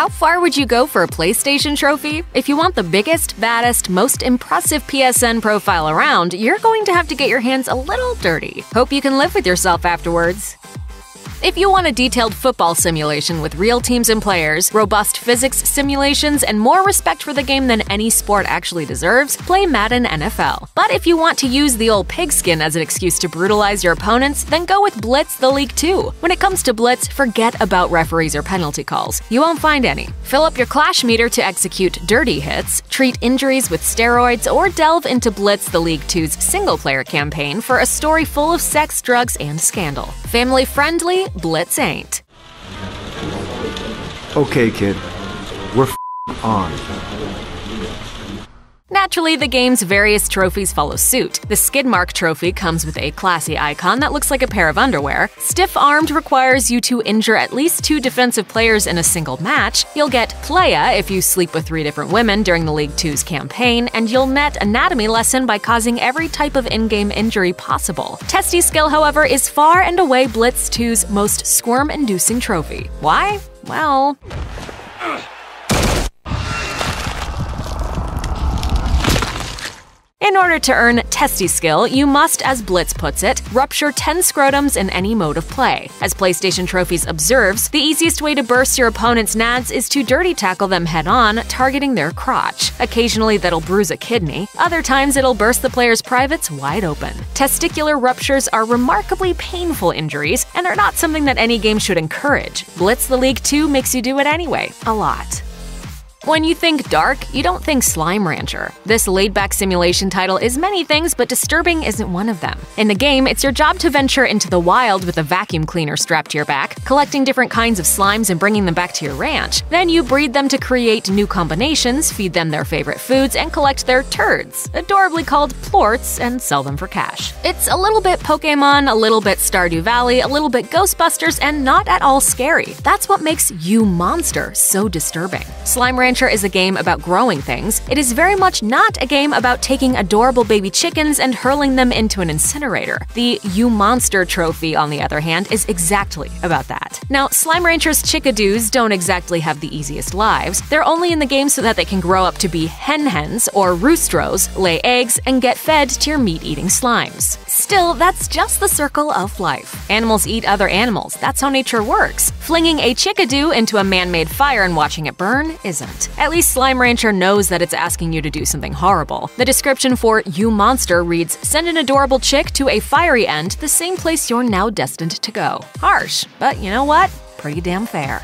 How far would you go for a PlayStation trophy? If you want the biggest, baddest, most impressive PSN profile around, you're going to have to get your hands a little dirty. Hope you can live with yourself afterwards. If you want a detailed football simulation with real teams and players, robust physics simulations, and more respect for the game than any sport actually deserves, play Madden NFL. But if you want to use the old pigskin as an excuse to brutalize your opponents, then go with Blitz the League 2. When it comes to Blitz, forget about referees or penalty calls. You won't find any. Fill up your clash meter to execute dirty hits, treat injuries with steroids, or delve into Blitz the League 2's single-player campaign for a story full of sex, drugs, and scandal. Family-friendly? Blitz ain't. Okay, kid. We're on. Naturally, the game's various trophies follow suit. The Skid Mark trophy comes with a classy icon that looks like a pair of underwear. Stiff-armed requires you to injure at least 2 defensive players in a single match. You'll get Playa if you sleep with 3 different women during the League 2's campaign, and you'll net anatomy lesson by causing every type of in-game injury possible. Testikill, however, is far and away Blitz 2's most squirm-inducing trophy. Why? Well... In order to earn Testikill, you must, as Blitz puts it, rupture 10 scrotums in any mode of play. As PlayStation Trophies observes, the easiest way to burst your opponent's nads is to dirty tackle them head-on, targeting their crotch. Occasionally that'll bruise a kidney, other times it'll burst the player's privates wide open. Testicular ruptures are remarkably painful injuries and are not something that any game should encourage. Blitz the League 2 makes you do it anyway, a lot. When you think dark, you don't think Slime Rancher. This laid-back simulation title is many things, but disturbing isn't one of them. In the game, it's your job to venture into the wild with a vacuum cleaner strapped to your back, collecting different kinds of slimes and bringing them back to your ranch. Then you breed them to create new combinations, feed them their favorite foods, and collect their turds, adorably called plorts, and sell them for cash. It's a little bit Pokémon, a little bit Stardew Valley, a little bit Ghostbusters, and not at all scary. That's what makes You Monster so disturbing. Slime Rancher is a game about growing things. It is very much not a game about taking adorable baby chickens and hurling them into an incinerator. The You Monster trophy, on the other hand, is exactly about that. Now, Slime Rancher's chickadoos don't exactly have the easiest lives. They're only in the game so that they can grow up to be hen-hens or roostros, lay eggs, and get fed to your meat-eating slimes. Still, that's just the circle of life. Animals eat other animals. That's how nature works. Flinging a chickadoo into a man-made fire and watching it burn isn't. At least Slime Rancher knows that it's asking you to do something horrible. The description for You Monster reads, "Send an adorable chick to a fiery end, the same place you're now destined to go." Harsh, but you know what? Pretty damn fair.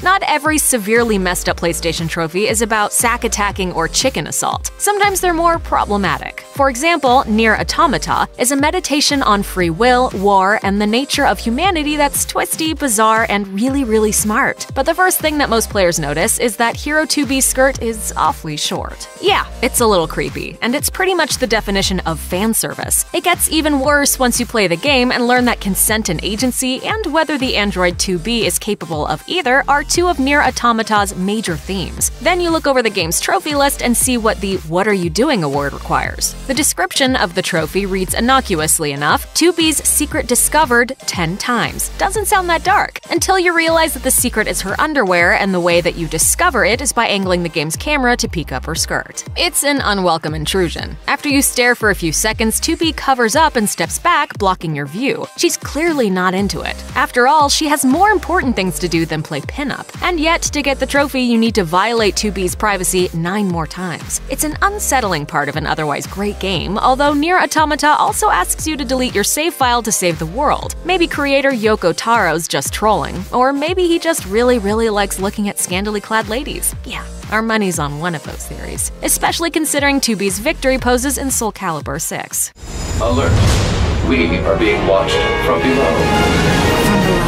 Not every severely messed up PlayStation trophy is about sack attacking or chicken assault. Sometimes they're more problematic. For example, NieR Automata is a meditation on free will, war, and the nature of humanity that's twisty, bizarre, and really, really smart. But the first thing that most players notice is that Hero 2B's skirt is awfully short. Yeah, it's a little creepy, and it's pretty much the definition of fan service. It gets even worse once you play the game and learn that consent and agency, and whether the Android 2B is capable of either, are 2 of NieR Automata's major themes. Then you look over the game's trophy list and see what the "What Are You Doing" award requires. The description of the trophy reads innocuously enough, 2B's secret discovered 10 times. Doesn't sound that dark, until you realize that the secret is her underwear, and the way that you discover it is by angling the game's camera to peek up her skirt. It's an unwelcome intrusion. After you stare for a few seconds, 2B covers up and steps back, blocking your view. She's clearly not into it. After all, she has more important things to do than play pinup. And yet, to get the trophy, you need to violate 2B's privacy 9 more times. It's an unsettling part of an otherwise great game, although NieR Automata also asks you to delete your save file to save the world. Maybe creator Yoko Taro's just trolling, or maybe he just really likes looking at scantily clad ladies. Yeah, our money's on one of those theories, especially considering 2B's victory poses in Soul Calibur 6. Alert. We are being watched from below. From below?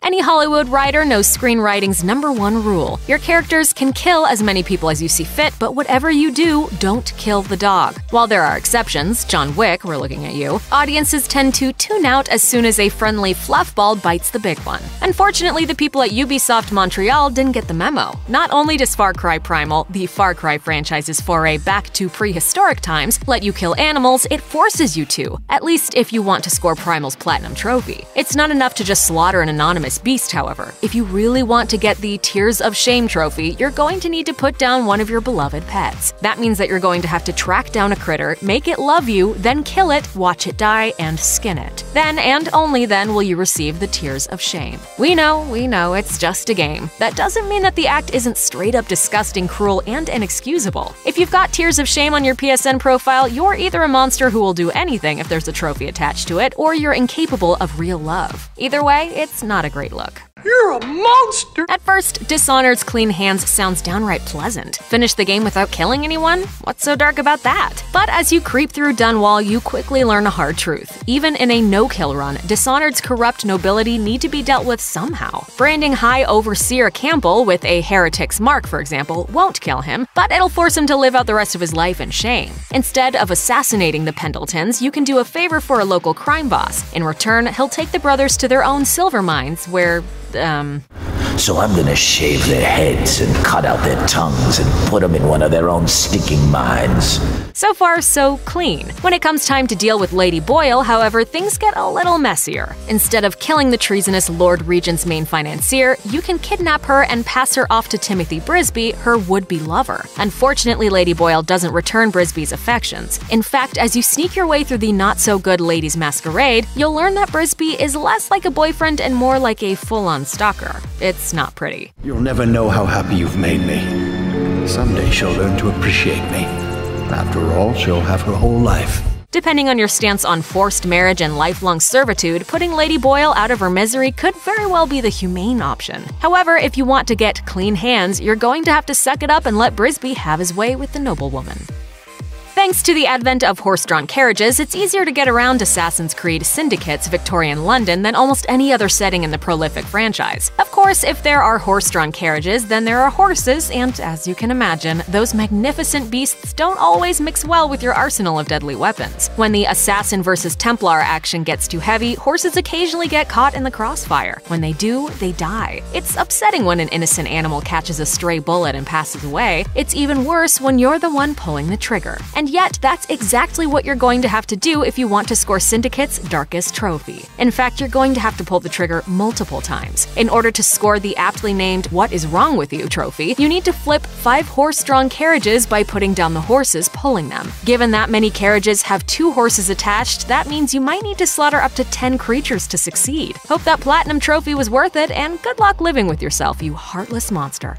Any Hollywood writer knows screenwriting's #1 rule. Your characters can kill as many people as you see fit, but whatever you do, don't kill the dog. While there are exceptions, John Wick, we're looking at you, audiences tend to tune out as soon as a friendly fluffball bites the big one. Unfortunately, the people at Ubisoft Montreal didn't get the memo. Not only does Far Cry Primal, the Far Cry franchise's foray back to prehistoric times, let you kill animals, it forces you to, at least if you want to score Primal's Platinum Trophy. It's not enough to just slaughter an anonymous beast, however. If you really want to get the Tears of Shame trophy, you're going to need to put down one of your beloved pets. That means that you're going to have to track down a critter, make it love you, then kill it, watch it die, and skin it. Then, and only then, will you receive the Tears of Shame. We know, it's just a game. That doesn't mean that the act isn't straight up disgusting, cruel, and inexcusable. If you've got Tears of Shame on your PSN profile, you're either a monster who will do anything if there's a trophy attached to it, or you're incapable of real love. Either way, it's not a great look. You're a monster! At first, Dishonored's clean hands sounds downright pleasant. Finish the game without killing anyone? What's so dark about that? But as you creep through Dunwall, you quickly learn a hard truth. Even in a no-kill run, Dishonored's corrupt nobility need to be dealt with somehow. Branding High Overseer Campbell with a heretic's mark, for example, won't kill him, but it'll force him to live out the rest of his life in shame. Instead of assassinating the Pendletons, you can do a favor for a local crime boss. In return, he'll take the brothers to their own silver mines, where So I'm gonna shave their heads and cut out their tongues and put them in one of their own stinking mines. So far, so clean. When it comes time to deal with Lady Boyle, however, things get a little messier. Instead of killing the treasonous Lord Regent's main financier, you can kidnap her and pass her off to Timothy Brisby, her would-be lover. Unfortunately, Lady Boyle doesn't return Brisby's affections. In fact, as you sneak your way through the not-so-good Ladies' Masquerade, you'll learn that Brisby is less like a boyfriend and more like a full-on stalker. It's not pretty. You'll never know how happy you've made me. Someday she'll learn to appreciate me. After all, she'll have her whole life. Depending on your stance on forced marriage and lifelong servitude, putting Lady Boyle out of her misery could very well be the humane option. However, if you want to get clean hands, you're going to have to suck it up and let Brisby have his way with the noblewoman. Thanks to the advent of horse-drawn carriages, it's easier to get around Assassin's Creed Syndicate's Victorian London than almost any other setting in the prolific franchise. Of course, if there are horse-drawn carriages, then there are horses, and as you can imagine, those magnificent beasts don't always mix well with your arsenal of deadly weapons. When the Assassin versus Templar action gets too heavy, horses occasionally get caught in the crossfire. When they do, they die. It's upsetting when an innocent animal catches a stray bullet and passes away. It's even worse when you're the one pulling the trigger. And yet, that's exactly what you're going to have to do if you want to score Syndicate's darkest trophy. In fact, you're going to have to pull the trigger multiple times. In order to score the aptly named What Is Wrong With You trophy, you need to flip 5 horse-drawn carriages by putting down the horses pulling them. Given that many carriages have 2 horses attached, that means you might need to slaughter up to 10 creatures to succeed. Hope that platinum trophy was worth it, and good luck living with yourself, you heartless monster.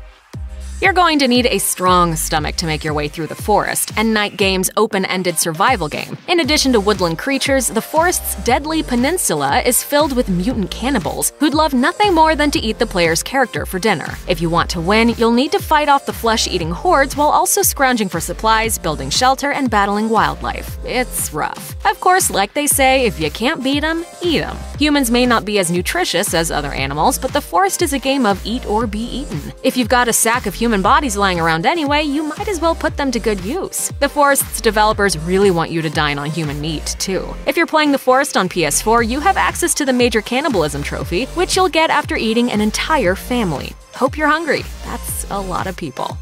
You're going to need a strong stomach to make your way through the forest, and Night Game's open-ended survival game. In addition to woodland creatures, the forest's deadly peninsula is filled with mutant cannibals who'd love nothing more than to eat the player's character for dinner. If you want to win, you'll need to fight off the flesh-eating hordes while also scrounging for supplies, building shelter, and battling wildlife. It's rough. Of course, like they say, if you can't beat 'em, eat 'em. Humans may not be as nutritious as other animals, but the forest is a game of eat or be eaten. If you've got a sack of human bodies lying around anyway, you might as well put them to good use. The Forest's developers really want you to dine on human meat, too. If you're playing The Forest on PS4, you have access to the major Cannibalism trophy, which you'll get after eating an entire family. Hope you're hungry. That's a lot of people.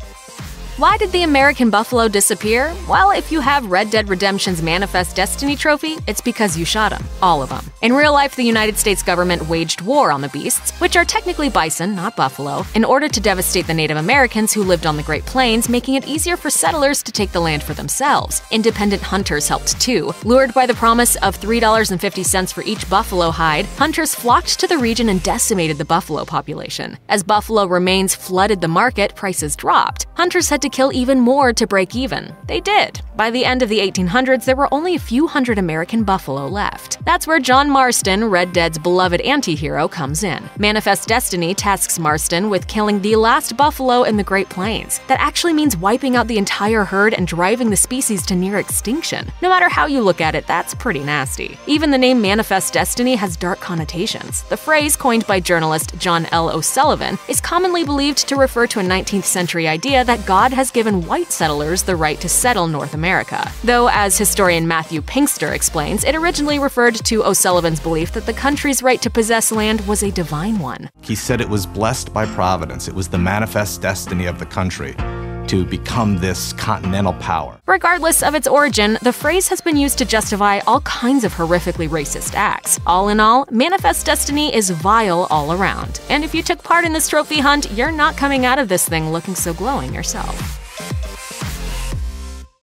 Why did the American buffalo disappear? Well, if you have Red Dead Redemption's Manifest Destiny trophy, it's because you shot them. All of them. In real life, the United States government waged war on the beasts, which are technically bison, not buffalo, in order to devastate the Native Americans who lived on the Great Plains, making it easier for settlers to take the land for themselves. Independent hunters helped too. Lured by the promise of $3.50 for each buffalo hide, hunters flocked to the region and decimated the buffalo population. As buffalo remains flooded the market, prices dropped. Hunters had to kill even more to break even. They did. By the end of the 1800s, there were only a few hundred American buffalo left. That's where John Marston, Red Dead's beloved anti-hero, comes in. Manifest Destiny tasks Marston with killing the last buffalo in the Great Plains. That actually means wiping out the entire herd and driving the species to near extinction. No matter how you look at it, that's pretty nasty. Even the name Manifest Destiny has dark connotations. The phrase, coined by journalist John L. O'Sullivan, is commonly believed to refer to a 19th century idea that God has given white settlers the right to settle North America. Though, as historian Matthew Pinkster explains, it originally referred to O'Sullivan's belief that the country's right to possess land was a divine one. He said it was blessed by providence. It was the manifest destiny of the country to become this continental power. Regardless of its origin, the phrase has been used to justify all kinds of horrifically racist acts. All in all, Manifest Destiny is vile all around. And if you took part in this trophy hunt, you're not coming out of this thing looking so glowing yourself.